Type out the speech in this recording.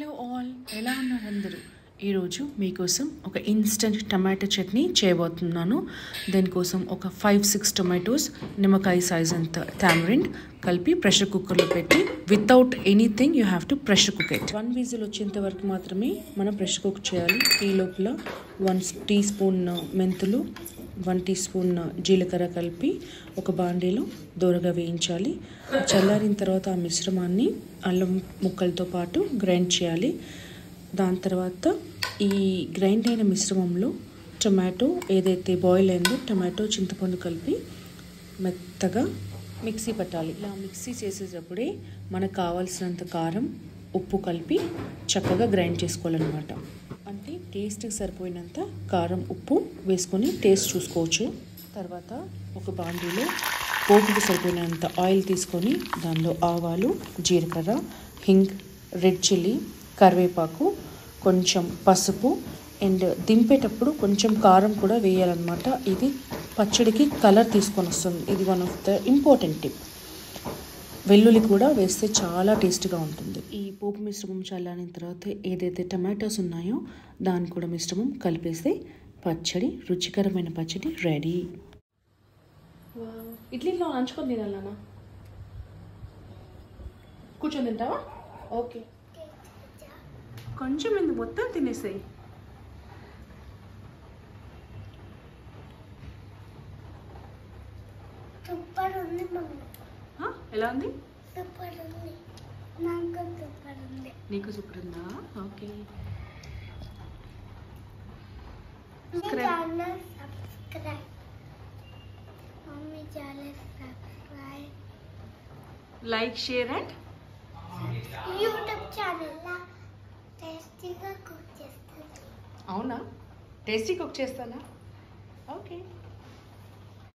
Hello all, ఎలా ఉన్నారు అందరూ? ఈరోజు మీకోసం ఒక ఇన్స్టెంట్ టమాటో చట్నీ చేయబోతున్నాను. దీనికోసం ఒక 5-6 టొమాటోస్, నిమ్మకాయ సైజ్ అంత టామరిండ్ కలిపి ప్రెషర్ కుక్కర్లో పెట్టి without anything you have to pressure cook it. 1 whistle వచ్చేంత వరకు మాత్రమే మనం ప్రెషర్ కుక్ చేయాలి. ఈ లోపల 1 టీ స్పూన్ మెంతులు, 1 టీ స్పూన్ జీలకర్ర కలిపి ఒక బాండీలో దోరగా వేయించాలి. చల్లారిన తర్వాత ఆ మిశ్రమాన్ని అల్లం ముక్కలతో పాటు గ్రైండ్ చేయాలి. దాని తర్వాత ఈ గ్రైండ్ అయిన మిశ్రమంలో టొమాటో ఏదైతే బాయిల్ అయిందో టొమాటో చింతపండు కలిపి మెత్తగా మిక్సీ పట్టాలి. ఇలా మిక్సీ చేసేటప్పుడే మనకు కావాల్సినంత కారం, ఉప్పు కలిపి చక్కగా గ్రైండ్ చేసుకోవాలన్నమాట. అంటే టేస్ట్కి సరిపోయినంత కారం, ఉప్పు వేసుకొని టేస్ట్ చూసుకోవచ్చు. తర్వాత ఒక బాండీలో పోపుకి సరిపోయినంత ఆయిల్ తీసుకొని దానిలో ఆవాలు, జీలకర్ర, హింగ్, రెడ్ చిల్లీ, కరివేపాకు, కొంచెం పసుపు అండ్ దింపేటప్పుడు కొంచెం కారం కూడా వేయాలన్నమాట. ఇది పచ్చడికి కలర్ తీసుకొని వస్తుంది. ఇది one of the important tip. వెల్లుల్లి కూడా వేస్తే చాలా టేస్ట్గా ఉంటుంది. ఈ పోపు మిశ్రమం చల్లారిన తర్వాత ఏదైతే టమాటోస్ ఉన్నాయో దాన్ని కూడా మిశ్రమం కలిపేస్తే పచ్చడి, రుచికరమైన పచ్చడి రెడీ. ఇడ్లీలో నంచుకొని తినాలన్నా? కూర్చొని తింటావా? ఓకే, కొంచెం ఎందుకు, మొత్తం తినేసాయి. ఎలా ఉంది? నీకు సూపర్ ఉందా? Okay. Like, share and YouTube channel టేస్టీగా కుక్ చేస్తాను. అవునా? టేస్టీ కుక్ చేస్తానా? ఓకే.